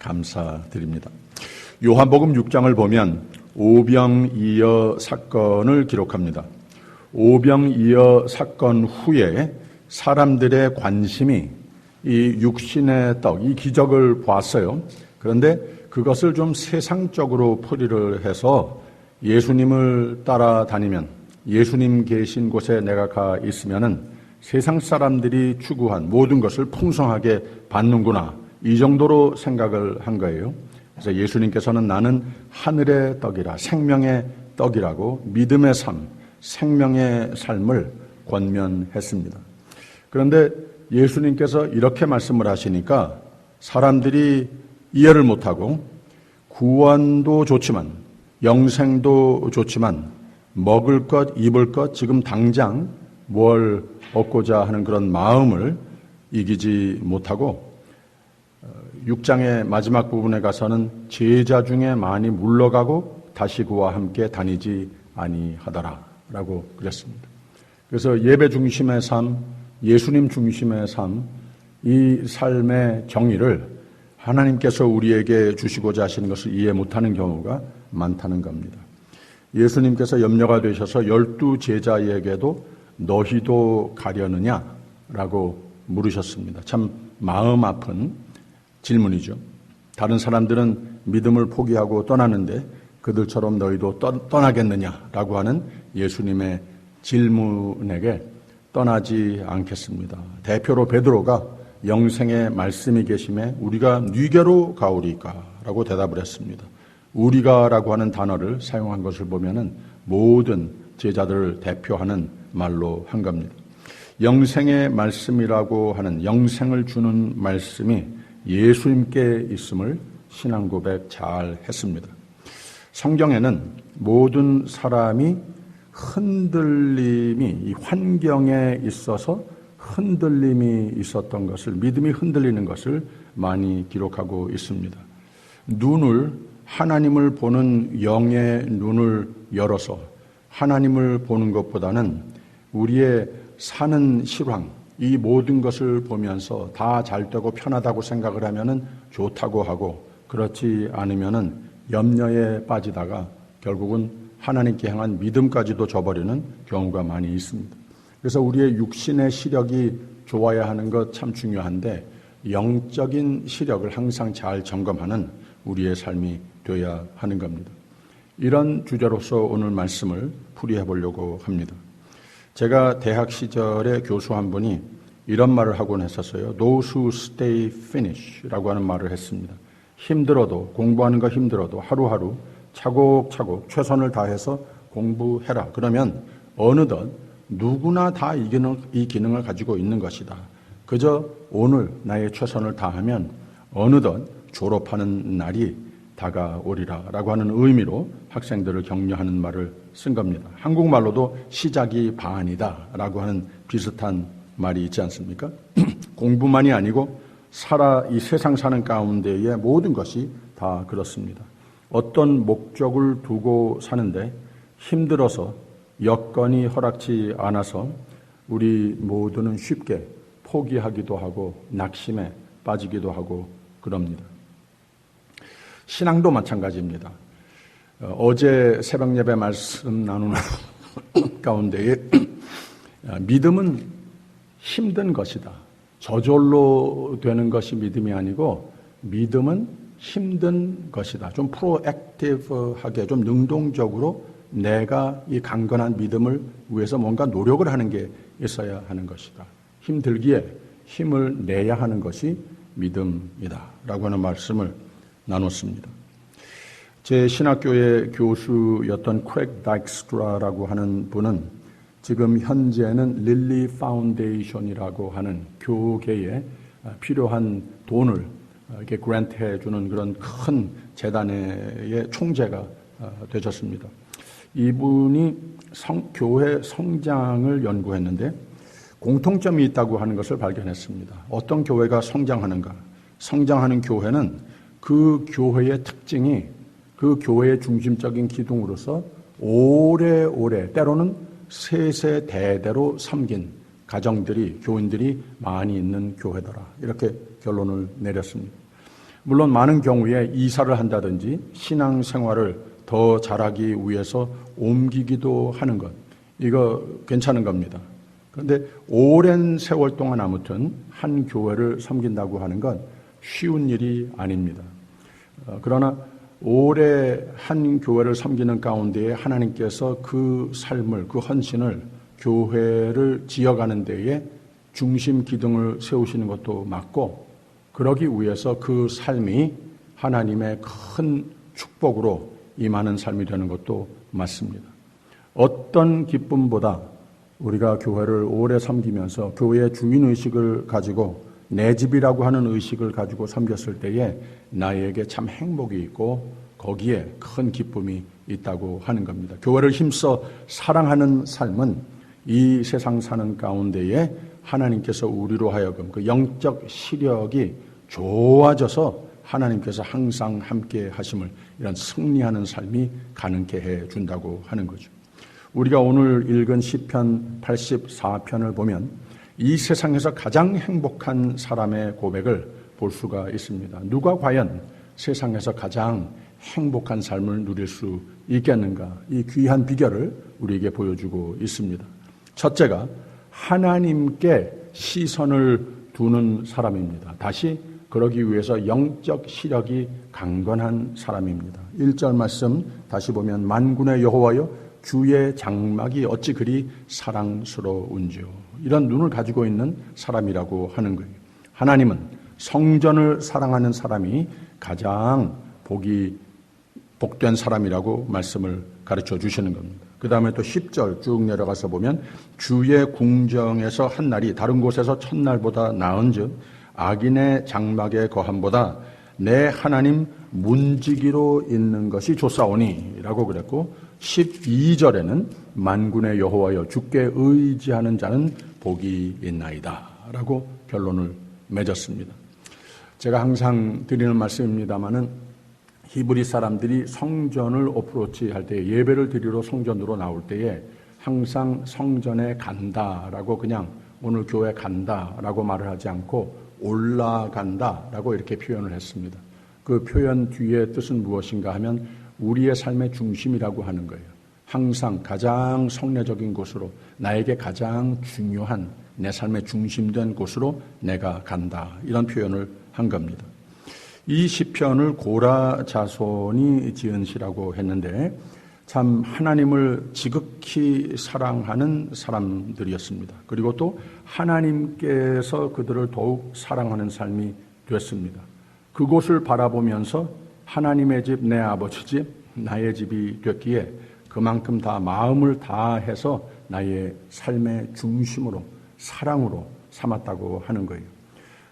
감사드립니다. 요한복음 6장을 보면 오병이어 사건을 기록합니다. 오병이어 사건 후에 사람들의 관심이 이 육신의 떡, 이 기적을 보았어요. 그런데 그것을 좀 세상적으로 풀이를 해서 예수님을 따라다니면, 예수님 계신 곳에 내가 가 있으면은 세상 사람들이 추구한 모든 것을 풍성하게 받는구나, 이 정도로 생각을 한 거예요. 그래서 예수님께서는 나는 하늘의 떡이라, 생명의 떡이라고 믿음의 삶, 생명의 삶을 권면했습니다. 그런데 예수님께서 이렇게 말씀을 하시니까 사람들이 이해를 못하고, 구원도 좋지만 영생도 좋지만 먹을 것, 입을 것, 지금 당장 뭘 얻고자 하는 그런 마음을 이기지 못하고 6장의 마지막 부분에 가서는 제자 중에 많이 물러가고 다시 그와 함께 다니지 아니하더라라고 그랬습니다. 그래서 예배 중심의 삶, 예수님 중심의 삶, 이 삶의 정의를 하나님께서 우리에게 주시고자 하시는 것을 이해 못하는 경우가 많다는 겁니다. 예수님께서 염려가 되셔서 12 제자에게도 너희도 가려느냐라고 물으셨습니다. 참 마음 아픈 질문이죠. 다른 사람들은 믿음을 포기하고 떠나는데 그들처럼 너희도 떠나겠느냐라고 하는 예수님의 질문에게 떠나지 않겠습니다. 대표로 베드로가 영생의 말씀이 계심에 우리가 네게로 가오리까라고 대답을 했습니다. 우리가라고 하는 단어를 사용한 것을 보면은 모든 제자들을 대표하는 말로 한 겁니다. 영생의 말씀이라고 하는, 영생을 주는 말씀이 예수님께 있음을 신앙 고백 잘 했습니다. 성경에는 모든 사람이 흔들림이, 이 환경에 있어서 흔들림이 있었던 것을, 믿음이 흔들리는 것을 많이 기록하고 있습니다. 눈을, 하나님을 보는 영의 눈을 열어서 하나님을 보는 것보다는 우리의 사는 실황, 이 모든 것을 보면서 다 잘 되고 편하다고 생각을 하면은 좋다고 하고, 그렇지 않으면은 염려에 빠지다가 결국은 하나님께 향한 믿음까지도 저버리는 경우가 많이 있습니다. 그래서 우리의 육신의 시력이 좋아야 하는 것 참 중요한데 영적인 시력을 항상 잘 점검하는 우리의 삶이 되어야 하는 겁니다. 이런 주제로서 오늘 말씀을 풀이해 보려고 합니다. 제가 대학 시절에 교수 한 분이 이런 말을 하곤 했었어요. Those who stay finish라고 하는 말을 했습니다. 힘들어도, 공부하는 거 힘들어도 하루하루 차곡차곡 최선을 다해서 공부해라. 그러면 어느덧 누구나 다 이 기능을 가지고 있는 것이다. 그저 오늘 나의 최선을 다하면 어느덧 졸업하는 날이 다가오리라 라고 하는 의미로 학생들을 격려하는 말을 쓴 겁니다. 한국말로도 시작이 반이다 라고 하는 비슷한 말이 있지 않습니까? 공부만이 아니고 이 세상 사는 가운데의 모든 것이 다 그렇습니다. 어떤 목적을 두고 사는데 힘들어서 여건이 허락지 않아서 우리 모두는 쉽게 포기하기도 하고 낙심에 빠지기도 하고 그럽니다. 신앙도 마찬가지입니다. 어제 새벽 예배 말씀 나누는 가운데에 믿음은 힘든 것이다. 저절로 되는 것이 믿음이 아니고 믿음은 힘든 것이다. 좀 프로액티브하게, 좀 능동적으로 내가 이 강건한 믿음을 위해서 뭔가 노력을 하는 게 있어야 하는 것이다. 힘들기에 힘을 내야 하는 것이 믿음이다 라고 하는 말씀을 나눴습니다. 제 신학교의 교수였던 크랙 다익스트라라고 하는 분은 지금 현재는 릴리 파운데이션이라고 하는 교계에 필요한 돈을 이렇게 그랜트해 주는 그런 큰 재단의 총재가 되셨습니다. 이분이 교회 성장을 연구했는데 공통점이 있다고 하는 것을 발견했습니다. 어떤 교회가 성장하는가? 성장하는 교회는 그 교회의 특징이 그 교회의 중심적인 기둥으로서 오래오래, 때로는 세세대대로 섬긴 가정들이, 교인들이 많이 있는 교회더라. 이렇게 결론을 내렸습니다. 물론 많은 경우에 이사를 한다든지 신앙생활을 더 잘하기 위해서 옮기기도 하는 것, 이거 괜찮은 겁니다. 그런데 오랜 세월 동안 아무튼 한 교회를 섬긴다고 하는 건 쉬운 일이 아닙니다. 그러나 오래 한 교회를 섬기는 가운데에 하나님께서 그 삶을, 그 헌신을 교회를 지어가는 데에 중심 기둥을 세우시는 것도 맞고, 그러기 위해서 그 삶이 하나님의 큰 축복으로 임하는 삶이 되는 것도 맞습니다. 어떤 기쁨보다 우리가 교회를 오래 섬기면서 교회의 주인의식을 가지고 내 집이라고 하는 의식을 가지고 섬겼을 때에 나에게 참 행복이 있고 거기에 큰 기쁨이 있다고 하는 겁니다. 교회를 힘써 사랑하는 삶은 이 세상 사는 가운데에 하나님께서 우리로 하여금 그 영적 시력이 좋아져서 하나님께서 항상 함께 하심을, 이런 승리하는 삶이 가능케 해 준다고 하는 거죠. 우리가 오늘 읽은 시편 84편을 보면 이 세상에서 가장 행복한 사람의 고백을 볼 수가 있습니다. 누가 과연 세상에서 가장 행복한 삶을 누릴 수 있겠는가? 이 귀한 비결을 우리에게 보여주고 있습니다. 첫째가 하나님께 시선을 두는 사람입니다. 다시 그러기 위해서 영적 시력이 강건한 사람입니다. 1절 말씀 다시 보면 만군의 여호와여 주의 장막이 어찌 그리 사랑스러운지요. 이런 눈을 가지고 있는 사람이라고 하는 거예요. 하나님은 성전을 사랑하는 사람이 가장 복된 사람이라고 말씀을 가르쳐 주시는 겁니다. 그 다음에 또 10절 쭉 내려가서 보면 주의 궁정에서 한 날이 다른 곳에서 첫날보다 나은즉 악인의 장막의 거함보다 내 하나님 문지기로 있는 것이 좋사오니 라고 그랬고, 12절에는 만군의 여호와여 주께 의지하는 자는 복이 있나이다 라고 결론을 맺었습니다. 제가 항상 드리는 말씀입니다마는 히브리 사람들이 성전을 어프로치 할 때, 예배를 드리러 성전으로 나올 때에 항상 성전에 간다라고, 그냥 오늘 교회 간다라고 말을 하지 않고 올라간다라고 이렇게 표현을 했습니다. 그 표현 뒤에 뜻은 무엇인가 하면 우리의 삶의 중심이라고 하는 거예요. 항상 가장 성례적인 곳으로, 나에게 가장 중요한 내 삶의 중심된 곳으로 내가 간다, 이런 표현을 한 겁니다. 이 시편을 고라 자손이 지은 시라고 했는데 참 하나님을 지극히 사랑하는 사람들이었습니다. 그리고 또 하나님께서 그들을 더욱 사랑하는 삶이 됐습니다. 그곳을 바라보면서 하나님의 집, 내 아버지 집, 나의 집이 됐기에 그만큼 다 마음을 다해서 나의 삶의 중심으로, 사랑으로 삼았다고 하는 거예요.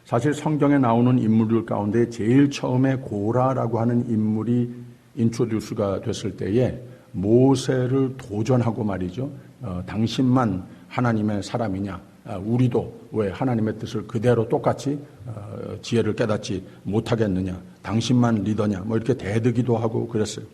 사실 성경에 나오는 인물들 가운데 제일 처음에 고라라고 하는 인물이 인트로듀스가 됐을 때에 모세를 도전하고 말이죠. 당신만 하나님의 사람이냐? 우리도 왜 하나님의 뜻을 그대로 똑같이 지혜를 깨닫지 못하겠느냐? 당신만 리더냐? 뭐 이렇게 대드기도 하고 그랬어요.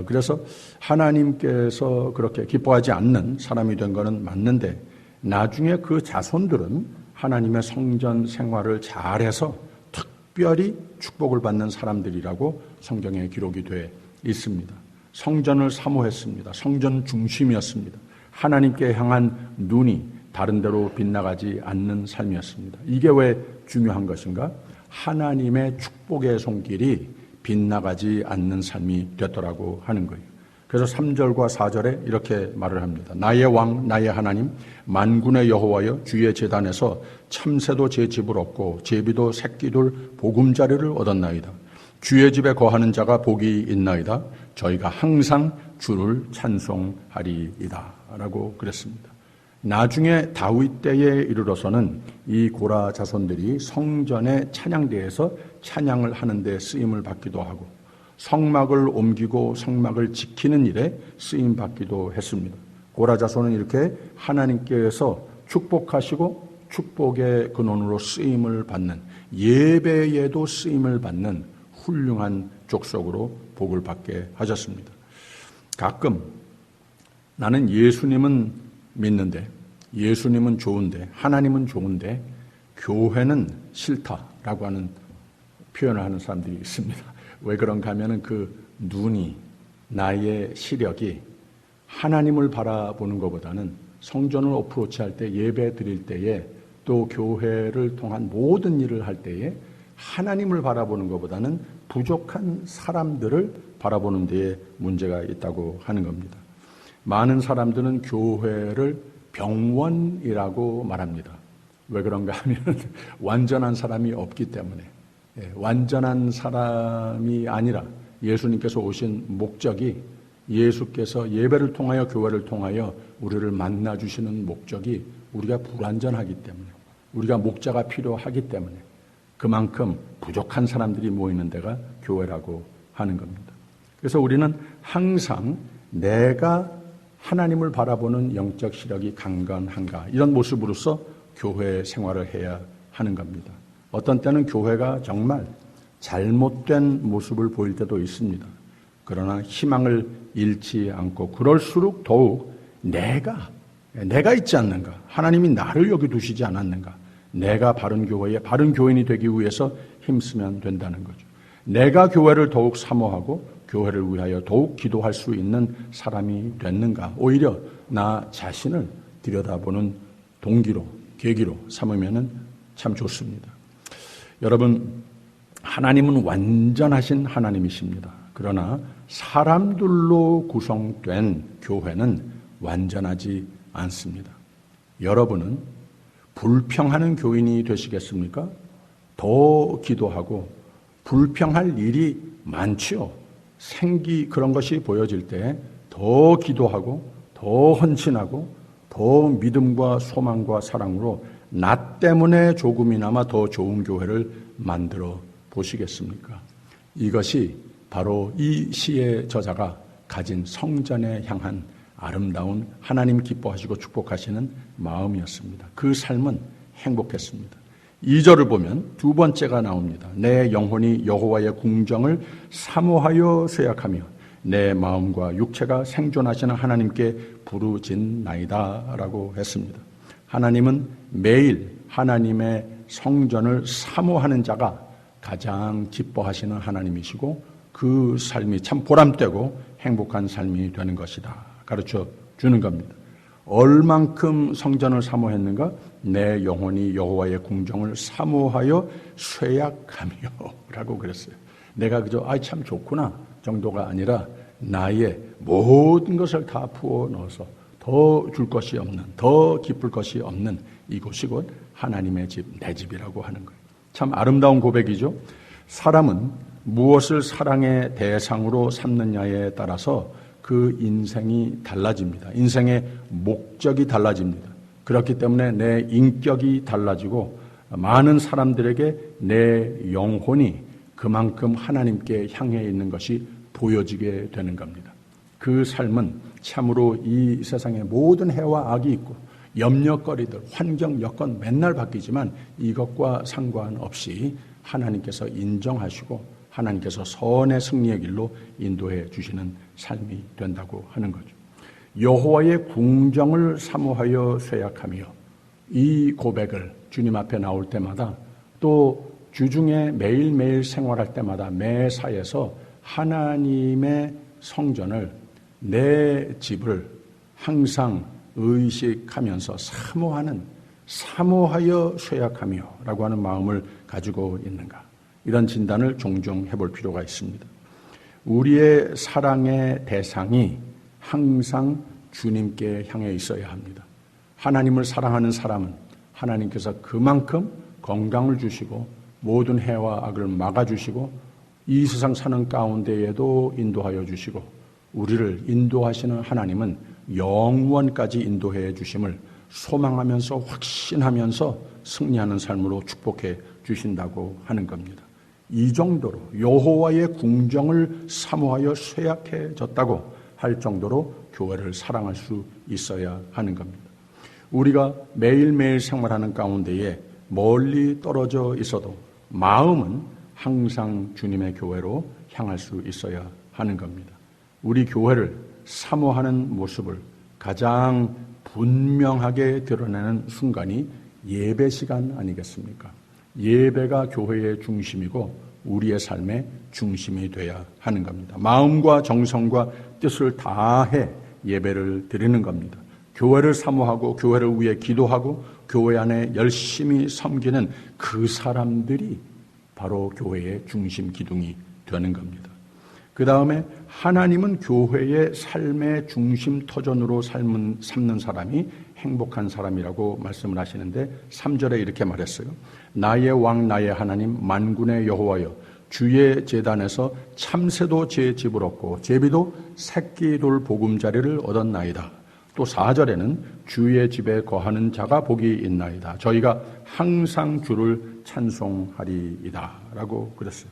그래서 하나님께서 그렇게 기뻐하지 않는 사람이 된 거는 맞는데, 나중에 그 자손들은 하나님의 성전 생활을 잘해서 특별히 축복을 받는 사람들이라고 성경에 기록이 돼 있습니다. 성전을 사모했습니다. 성전 중심이었습니다. 하나님께 향한 눈이 다른 데로 빗나가지 않는 삶이었습니다. 이게 왜 중요한 것인가? 하나님의 축복의 손길이 빗나가지 않는 삶이 됐더라고 하는 거예요. 그래서 3절과 4절에 이렇게 말을 합니다. 나의 왕, 나의 하나님, 만군의 여호와여 주의 제단에서 참새도 제 집을 얻고 제비도 새끼들 보금자리를 얻었나이다. 주의 집에 거하는 자가 복이 있나이다. 저희가 항상 주를 찬송하리이다 라고 그랬습니다. 나중에 다윗 때에 이르러서는 이 고라 자손들이 성전의 찬양대에서 찬양을 하는 데 쓰임을 받기도 하고 성막을 옮기고 성막을 지키는 일에 쓰임 받기도 했습니다. 고라 자손은 이렇게 하나님께서 축복하시고 축복의 근원으로 쓰임을 받는, 예배에도 쓰임을 받는 훌륭한 족속으로 복을 받게 하셨습니다. 가끔 나는 예수님은 믿는데, 예수님은 좋은데, 하나님은 좋은데 교회는 싫다라고 하는 표현을 하는 사람들이 있습니다. 왜 그런가 하면은 그 눈이, 나의 시력이 하나님을 바라보는 것보다는 성전을 어프로치할 때, 예배 드릴 때에, 또 교회를 통한 모든 일을 할 때에 하나님을 바라보는 것보다는 부족한 사람들을 바라보는 데에 문제가 있다고 하는 겁니다. 많은 사람들은 교회를 병원이라고 말합니다. 왜 그런가 하면 완전한 사람이 없기 때문에, 완전한 사람이 아니라 예수님께서 오신 목적이, 예수께서 예배를 통하여 교회를 통하여 우리를 만나주시는 목적이 우리가 불완전하기 때문에, 우리가 목자가 필요하기 때문에 그만큼 부족한 사람들이 모이는 데가 교회라고 하는 겁니다. 그래서 우리는 항상 내가 하나님을 바라보는 영적 시력이 강건한가, 이런 모습으로서 교회 생활을 해야 하는 겁니다. 어떤 때는 교회가 정말 잘못된 모습을 보일 때도 있습니다. 그러나 희망을 잃지 않고, 그럴수록 더욱 내가 있지 않는가, 하나님이 나를 여기 두시지 않았는가, 내가 바른 교회에 바른 교인이 되기 위해서 힘쓰면 된다는 거죠. 내가 교회를 더욱 사모하고 교회를 위하여 더욱 기도할 수 있는 사람이 됐는가, 오히려 나 자신을 들여다보는 동기로, 계기로 삼으면 참 좋습니다. 여러분, 하나님은 완전하신 하나님이십니다. 그러나 사람들로 구성된 교회는 완전하지 않습니다. 여러분은 불평하는 교인이 되시겠습니까? 더 기도하고 불평할 일이 많지요. 그런 것이 보여질 때 더 기도하고 더 헌신하고 더 믿음과 소망과 사랑으로 나 때문에 조금이나마 더 좋은 교회를 만들어 보시겠습니까? 이것이 바로 이 시의 저자가 가진 성전에 향한 아름다운, 하나님 기뻐하시고 축복하시는 마음이었습니다. 그 삶은 행복했습니다. 2절을 보면 두 번째가 나옵니다. 내 영혼이 여호와의 궁정을 사모하여 쇠약하며 내 마음과 육체가 생존하시는 하나님께 부르짖나이다 라고 했습니다. 하나님은 매일 하나님의 성전을 사모하는 자가 가장 기뻐하시는 하나님이시고, 그 삶이 참 보람되고 행복한 삶이 되는 것이다 가르쳐 주는 겁니다. 얼만큼 성전을 사모했는가? 내 영혼이 여호와의 궁정을 사모하여 쇠약하며 라고 그랬어요. 내가 그저 참 좋구나 정도가 아니라 나의 모든 것을 다 부어 넣어서 더 줄 것이 없는, 더 기쁠 것이 없는 이곳이 곧 하나님의 집, 내 집이라고 하는 거예요. 참 아름다운 고백이죠. 사람은 무엇을 사랑의 대상으로 삼느냐에 따라서 그 인생이 달라집니다. 인생의 목적이 달라집니다. 그렇기 때문에 내 인격이 달라지고 많은 사람들에게 내 영혼이 그만큼 하나님께 향해 있는 것이 보여지게 되는 겁니다. 그 삶은 참으로 이 세상에 모든 해와 악이 있고 염려거리들, 환경, 여건 맨날 바뀌지만 이것과 상관없이 하나님께서 인정하시고 하나님께서 선의 승리의 길로 인도해 주시는 삶이 된다고 하는 거죠. 여호와의 궁정을 사모하여 쇠약하며, 이 고백을 주님 앞에 나올 때마다, 또 주중에 매일매일 생활할 때마다 매사에서 하나님의 성전을, 내 집을 항상 의식하면서 사모하여 쇠약하며 라고 하는 마음을 가지고 있는가, 이런 진단을 종종 해볼 필요가 있습니다. 우리의 사랑의 대상이 항상 주님께 향해 있어야 합니다. 하나님을 사랑하는 사람은 하나님께서 그만큼 건강을 주시고 모든 해와 악을 막아주시고 이 세상 사는 가운데에도 인도하여 주시고, 우리를 인도하시는 하나님은 영원까지 인도해 주심을 소망하면서 확신하면서 승리하는 삶으로 축복해 주신다고 하는 겁니다. 이 정도로 여호와의 궁정을 사모하여 쇠약해졌다고 할 정도로 교회를 사랑할 수 있어야 하는 겁니다. 우리가 매일매일 생활하는 가운데에 멀리 떨어져 있어도 마음은 항상 주님의 교회로 향할 수 있어야 하는 겁니다. 우리 교회를 사모하는 모습을 가장 분명하게 드러내는 순간이 예배 시간 아니겠습니까? 예배가 교회의 중심이고 우리의 삶의 중심이 되어야 하는 겁니다. 마음과 정성과 뜻을 다해 예배를 드리는 겁니다. 교회를 사모하고 교회를 위해 기도하고 교회 안에 열심히 섬기는 그 사람들이 바로 교회의 중심 기둥이 되는 겁니다. 그 다음에 하나님은 교회의 삶의 중심 터전으로 삼는 사람이 행복한 사람이라고 말씀을 하시는데 3절에 이렇게 말했어요. 나의 왕 나의 하나님 만군의 여호와여 주의 제단에서 참새도 제 집을 얻고 제비도 새끼돌 보금자리를 얻었나이다. 또 4절에는 주의 집에 거하는 자가 복이 있나이다. 저희가 항상 주를 찬송하리이다 라고 그랬어요.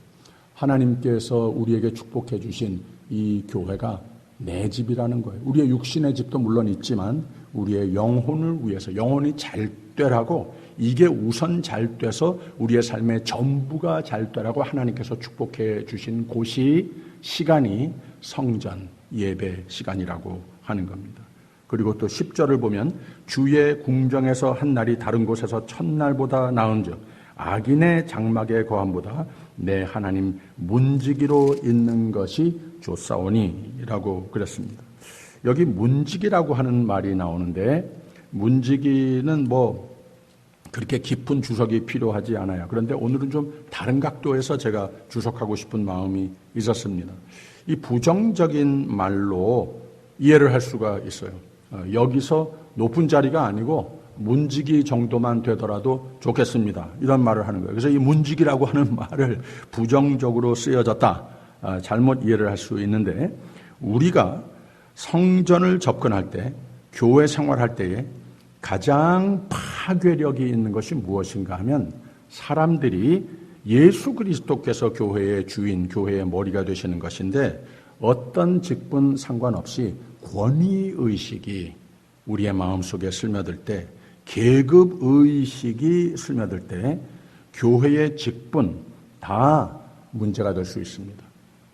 하나님께서 우리에게 축복해 주신 이 교회가 내 집이라는 거예요. 우리의 육신의 집도 물론 있지만 우리의 영혼을 위해서 영혼이 잘 되라고 이게 우선 잘 돼서 우리의 삶의 전부가 잘 되라고 하나님께서 축복해 주신 곳이 시간이 성전 예배 시간이라고 하는 겁니다. 그리고 또 10절을 보면 주의 궁정에서 한 날이 다른 곳에서 첫날보다 나은즉 악인의 장막의 거함보다 내 하나님 문지기로 있는 것이 좋사오니라고 그랬습니다. 여기 문지기라고 하는 말이 나오는데 문지기는 뭐 그렇게 깊은 주석이 필요하지 않아요. 그런데 오늘은 좀 다른 각도에서 제가 주석하고 싶은 마음이 있었습니다. 이 부정적인 말로 이해를 할 수가 있어요. 여기서 높은 자리가 아니고 문지기 정도만 되더라도 좋겠습니다. 이런 말을 하는 거예요. 그래서 이 문지기라고 하는 말을 부정적으로 쓰여졌다. 잘못 이해를 할 수 있는데 우리가 성전을 접근할 때 교회 생활할 때에 가장 파괴력이 있는 것이 무엇인가 하면 사람들이 예수 그리스도께서 교회의 주인, 교회의 머리가 되시는 것인데 어떤 직분 상관없이 권위의식이 우리의 마음속에 스며들 때 계급의식이 스며들 때 교회의 직분 다 문제가 될 수 있습니다.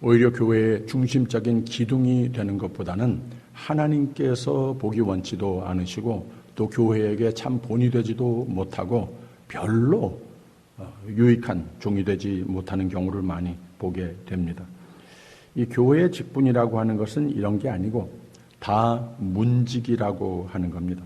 오히려 교회의 중심적인 기둥이 되는 것보다는 하나님께서 보기 원치도 않으시고 또 교회에게 참 본이 되지도 못하고 별로 유익한 종이 되지 못하는 경우를 많이 보게 됩니다. 이 교회의 직분이라고 하는 것은 이런 게 아니고 다 문지기라고 하는 겁니다.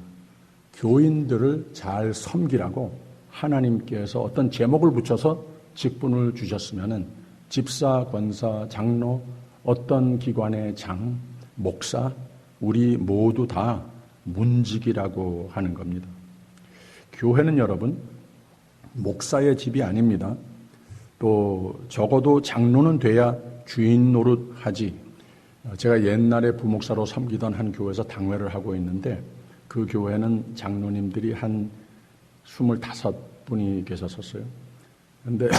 교인들을 잘 섬기라고 하나님께서 어떤 제목을 붙여서 직분을 주셨으면은 집사, 권사, 장로, 어떤 기관의 장, 목사, 우리 모두 다 문지기라고 하는 겁니다. 교회는 여러분 목사의 집이 아닙니다. 또 적어도 장로는 돼야 주인 노릇하지. 제가 옛날에 부목사로 섬기던 한 교회에서 당회를 하고 있는데 그 교회는 장로님들이 한 25분이 계셨었어요. 그런데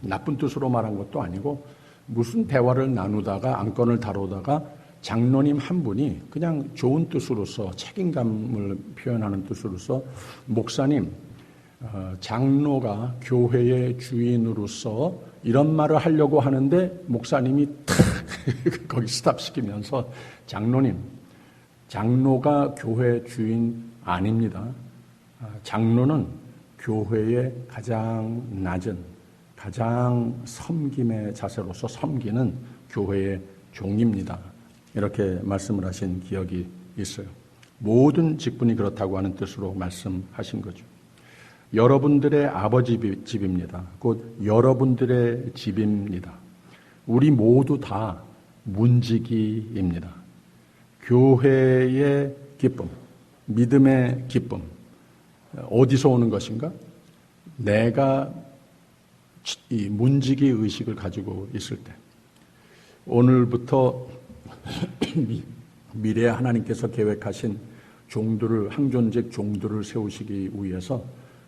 나쁜 뜻으로 말한 것도 아니고 무슨 대화를 나누다가 안건을 다루다가 장로님 한 분이 그냥 좋은 뜻으로서 책임감을 표현하는 뜻으로서 목사님, 장로가 교회의 주인으로서 이런 말을 하려고 하는데 목사님이 탁 거기 스탑시키면서 장로님, 장로가 교회 주인 아닙니다. 장로는 교회의 가장 낮은 가장 섬김의 자세로서 섬기는 교회의 종입니다. 이렇게 말씀을 하신 기억이 있어요. 모든 직분이 그렇다고 하는 뜻으로 말씀하신 거죠. 여러분들의 아버지 집입니다. 곧 여러분들의 집입니다. 우리 모두 다 문지기입니다. 교회의 기쁨, 믿음의 기쁨, 어디서 오는 것인가? 내가 이 문지기 의식을 가지고 있을 때 오늘부터 미래에 하나님께서 계획하신 종들을 항존직 종들을 세우시기 위해서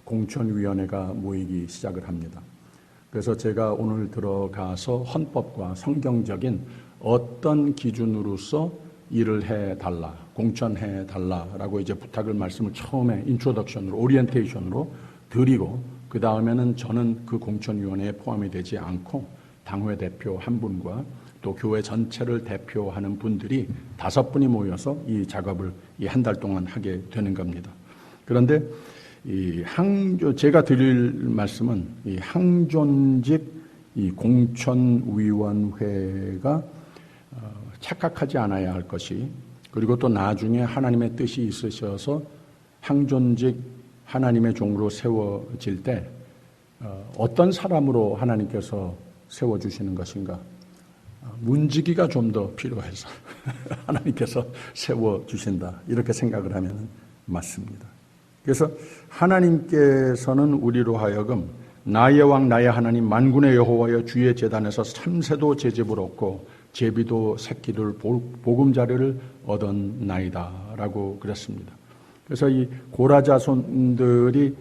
공천위원회가 모이기 시작을 합니다. 그래서 제가 오늘 들어가서 헌법과 성경적인 어떤 기준으로서 일을 해달라, 공천해달라라고 이제 부탁을 말씀을 처음에 인트로덕션으로, 오리엔테이션으로 드리고 그 다음에는 저는 그 공천위원회에 포함이 되지 않고 당회 대표 한 분과 또 교회 전체를 대표하는 분들이 5분이 모여서 이 작업을 이 한 달 동안 하게 되는 겁니다. 그런데 제가 드릴 말씀은 이 항존직 이 공천위원회가 착각하지 않아야 할 것이, 그리고 또 나중에 하나님의 뜻이 있으셔서 항존직 하나님의 종으로 세워질 때 어떤 사람으로 하나님께서 세워주시는 것인가? 문지기가 좀 더 필요해서 하나님께서 세워주신다, 이렇게 생각을 하면 맞습니다. 그래서 하나님께서는 우리로 하여금 나의 왕 나의 하나님 만군의 여호와여 주의 제단에서 참새도 제집을 얻고 제비도 새끼를 보금자리를 얻었나이다 라고 그랬습니다. 그래서 이 고라 자손들이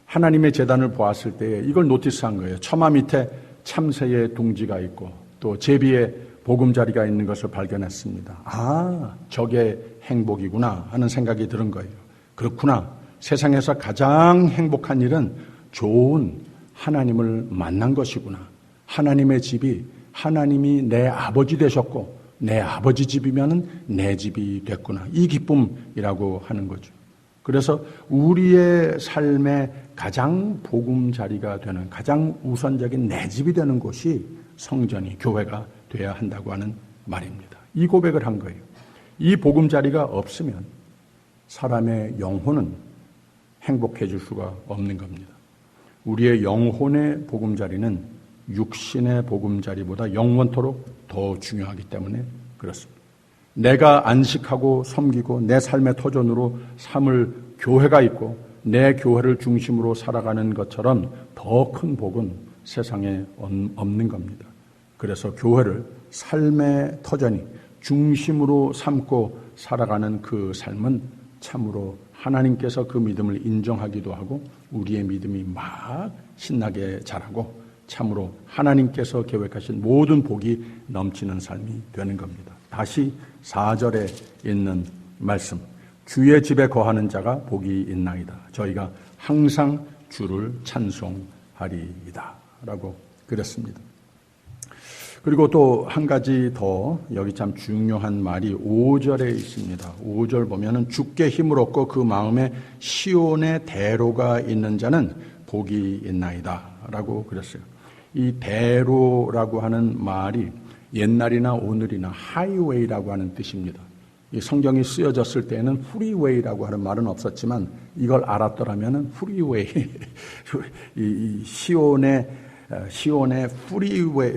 하나님의 제단을 보았을 때 이걸 노티스한 거예요. 처마 밑에 참새의 둥지가 있고 또 제비의 보금자리가 있는 것을 발견했습니다. 아, 저게 행복이구나 하는 생각이 들은 거예요. 그렇구나. 세상에서 가장 행복한 일은 좋은 하나님을 만난 것이구나. 하나님의 집이, 하나님이 내 아버지 되셨고 내 아버지 집이면 내 집이 됐구나. 이 기쁨이라고 하는 거죠. 그래서 우리의 삶의 가장 보금자리가 되는, 가장 우선적인 내 집이 되는 곳이 성전이, 교회가 돼야 한다고 하는 말입니다. 이 고백을 한 거예요. 이 보금자리가 없으면 사람의 영혼은 행복해질 수가 없는 겁니다. 우리의 영혼의 보금자리는 육신의 보금자리보다 영원토록 더 중요하기 때문에 그렇습니다. 내가 안식하고 섬기고 내 삶의 터전으로 삼을 교회가 있고 내 교회를 중심으로 살아가는 것처럼 더 큰 복은 세상에 없는 겁니다. 그래서 교회를 삶의 터전이 중심으로 삼고 살아가는 그 삶은 참으로 하나님께서 그 믿음을 인정하기도 하고 우리의 믿음이 막 신나게 자라고 참으로 하나님께서 계획하신 모든 복이 넘치는 삶이 되는 겁니다. 다시 4절에 있는 말씀, 주의 집에 거하는 자가 복이 있나이다. 저희가 항상 주를 찬송하리이다 라고 그랬습니다. 그리고 또 한 가지 더 여기 참 중요한 말이 5절에 있습니다. 5절 보면은 주께 힘을 얻고 그 마음에 시온의 대로가 있는 자는 복이 있나이다 라고 그랬어요. 이 대로라고 하는 말이 옛날이나 오늘이나 하이웨이라고 하는 뜻입니다. 이 성경이 쓰여졌을 때에는 프리웨이라고 하는 말은 없었지만 이걸 알았더라면은 프리웨이, 이 시온의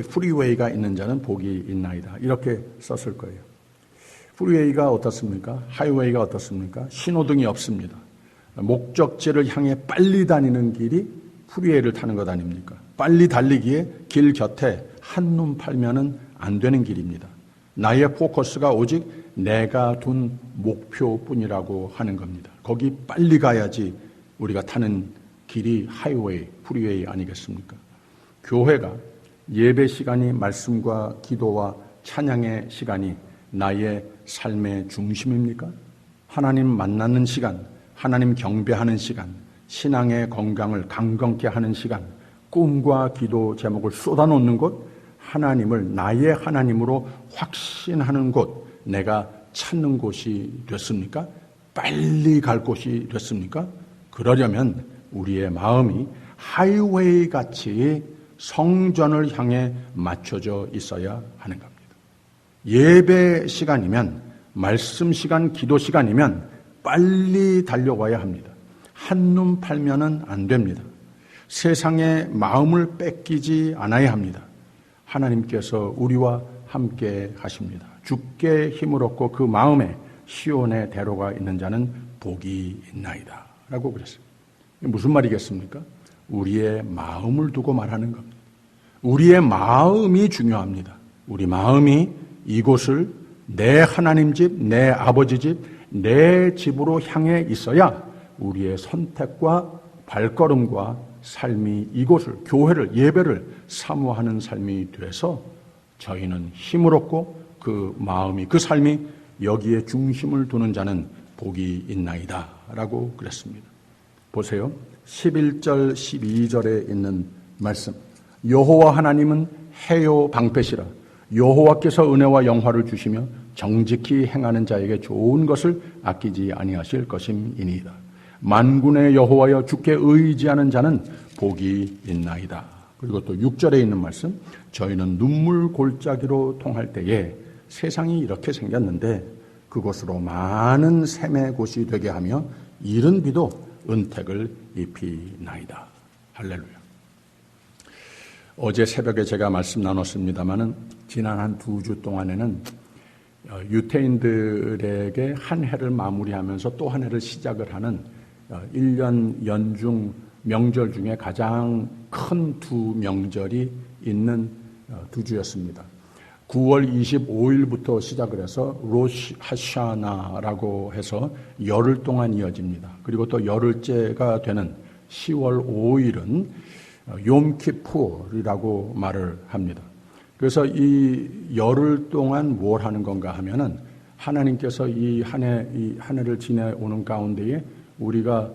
프리웨이가 있는 자는 복이 있나이다. 이렇게 썼을 거예요. 프리웨이가 어떻습니까? 하이웨이가 어떻습니까? 신호등이 없습니다. 목적지를 향해 빨리 다니는 길이 프리웨이를 타는 것 아닙니까? 빨리 달리기에 길 곁에 한눈 팔면은 안 되는 길입니다. 나의 포커스가 오직 내가 둔 목표뿐이라고 하는 겁니다. 거기 빨리 가야지 우리가 타는 길이 하이웨이, 프리웨이 아니겠습니까? 교회가 예배 시간이 말씀과 기도와 찬양의 시간이 나의 삶의 중심입니까? 하나님 만나는 시간, 하나님 경배하는 시간, 신앙의 건강을 강건케 하는 시간, 꿈과 기도 제목을 쏟아놓는 곳, 하나님을 나의 하나님으로 확신하는 곳, 내가 찾는 곳이 됐습니까? 빨리 갈 곳이 됐습니까? 그러려면 우리의 마음이 하이웨이 같이 성전을 향해 맞춰져 있어야 하는 겁니다. 예배 시간이면, 말씀 시간, 기도 시간이면 빨리 달려와야 합니다. 한눈 팔면은 안 됩니다. 세상에 마음을 뺏기지 않아야 합니다. 하나님께서 우리와 함께 하십니다. 주께 힘을 얻고 그 마음에 시온의 대로가 있는 자는 복이 있나이다 라고 그랬어요. 무슨 말이겠습니까? 우리의 마음을 두고 말하는 겁니다. 우리의 마음이 중요합니다. 우리 마음이 이곳을 내 하나님 집, 내 아버지 집, 내 집으로 향해 있어야 우리의 선택과 발걸음과 삶이 이곳을, 교회를, 예배를 사모하는 삶이 돼서 저희는 힘을 얻고 그 마음이, 그 삶이 여기에 중심을 두는 자는 복이 있나이다 라고 그랬습니다. 보세요. 11절, 12절에 있는 말씀. 여호와 하나님은 해요 방패시라. 여호와께서 은혜와 영화를 주시며 정직히 행하는 자에게 좋은 것을 아끼지 아니하실 것임이니이다. 만군의 여호와여 주께 의지하는 자는 복이 있나이다 그리고 또 6절에 있는 말씀, 저희는 눈물 골짜기로 통할 때에 세상이 이렇게 생겼는데 그곳으로 많은 샘의 곳이 되게 하며 이른 비도 은택을 입히나이다. 할렐루야. 어제 새벽에 제가 말씀 나눴습니다마는 지난 한 2주 동안에는 유태인들에게 한 해를 마무리하면서 또 한 해를 시작을 하는 1년 연중 명절 중에 가장 큰 2 명절이 있는 2주였습니다. 9월 25일부터 시작을 해서 로시 하샤나라고 해서 열흘 동안 이어집니다. 그리고 또 열흘째가 되는 10월 5일은 욤키푸르라고 말을 합니다. 그래서 이 열흘 동안 뭘 하는 건가 하면은 하나님께서 이 한 해를 지내오는 가운데에 우리가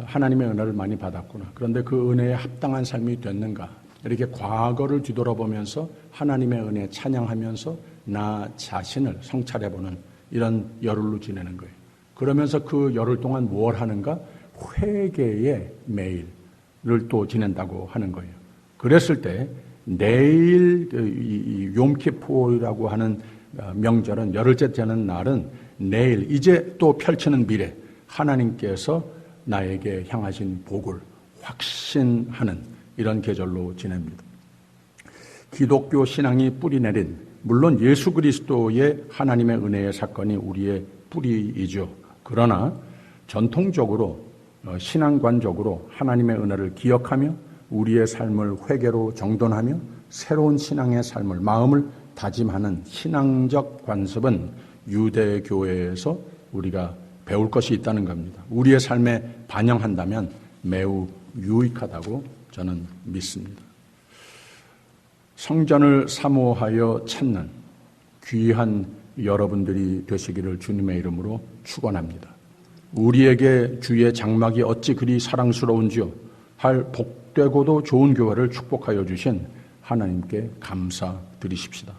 하나님의 은혜를 많이 받았구나. 그런데 그 은혜에 합당한 삶이 됐는가? 이렇게 과거를 뒤돌아보면서 하나님의 은혜 찬양하면서 나 자신을 성찰해보는 이런 열흘로 지내는 거예요. 그러면서 그 열흘 동안 뭘 하는가? 회개의 매일을 또 지낸다고 하는 거예요. 그랬을 때 내일 이 욤키푸르라고 하는 명절은 열흘째 되는 날은 내일 이제 또 펼치는 미래 하나님께서 나에게 향하신 복을 확신하는 이런 계절로 지냅니다. 기독교 신앙이 뿌리 내린 물론 예수 그리스도의 하나님의 은혜의 사건이 우리의 뿌리이죠. 그러나 전통적으로 신앙관적으로 하나님의 은혜를 기억하며 우리의 삶을 회개로 정돈하며 새로운 신앙의 삶을 마음을 다짐하는 신앙적 관습은 유대교회에서 우리가 배울 것이 있다는 겁니다. 우리의 삶에 반영한다면 매우 유익하다고 저는 믿습니다. 성전을 사모하여 찾는 귀한 여러분들이 되시기를 주님의 이름으로 축원합니다. 우리에게 주의 장막이 어찌 그리 사랑스러운지요 할 복되고도 좋은 교회를 축복하여 주신 하나님께 감사드리십시다.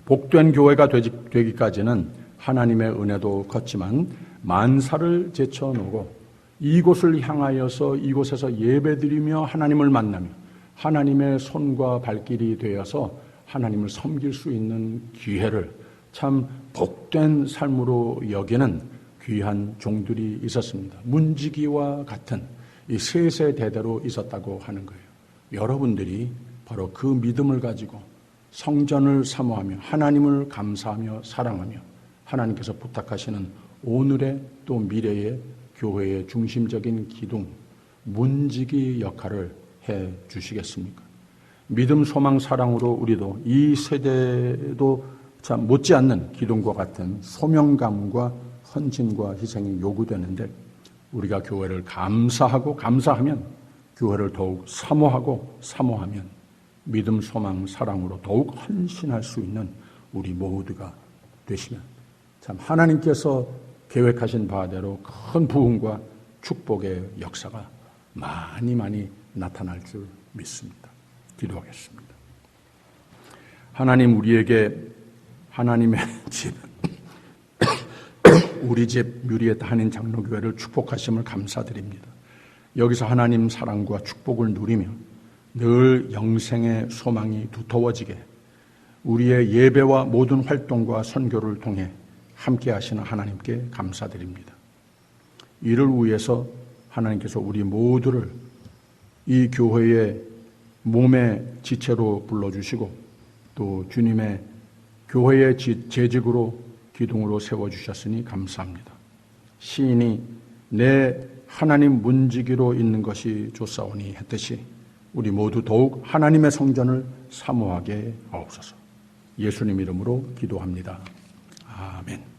복된 교회가 되기까지는 하나님의 은혜도 컸지만 만사를 제쳐놓고 이곳을 향하여서 이곳에서 예배드리며 하나님을 만나며 하나님의 손과 발길이 되어서 하나님을 섬길 수 있는 기회를 참 복된 삶으로 여기는 귀한 종들이 있었습니다. 문지기와 같은 이 세세대대로 있었다고 하는 거예요. 여러분들이 바로 그 믿음을 가지고 성전을 사모하며 하나님을 감사하며 사랑하며 하나님께서 부탁하시는 오늘의 또 미래의 교회의 중심적인 기둥, 문지기 역할을 해 주시겠습니까? 믿음, 소망, 사랑으로 우리도 이 세대도 참 못지않는 기둥과 같은 소명감과 헌신과 희생이 요구되는데 우리가 교회를 감사하면 교회를 더욱 사모하면 믿음, 소망, 사랑으로 더욱 헌신할 수 있는 우리 모두가 되시면 참 하나님께서 계획하신 바대로 큰 부흥과 축복의 역사가 많이 나타날 줄 믿습니다. 기도하겠습니다. 하나님, 우리에게 하나님의 집, 우리 집 뮤리의 한인 장로교회를 축복하심을 감사드립니다. 여기서 하나님 사랑과 축복을 누리며 늘 영생의 소망이 두터워지게 우리의 예배와 모든 활동과 선교를 통해 함께 하시는 하나님께 감사드립니다. 이를 위해서 하나님께서 우리 모두를 이 교회의 몸의 지체로 불러주시고 또 주님의 교회의 재직으로 기둥으로 세워주셨으니 감사합니다. 시인이 내 하나님 문지기로 있는 것이 좋사오니 했듯이 우리 모두 더욱 하나님의 성전을 사모하게 하옵소서. 예수님 이름으로 기도합니다. 아멘.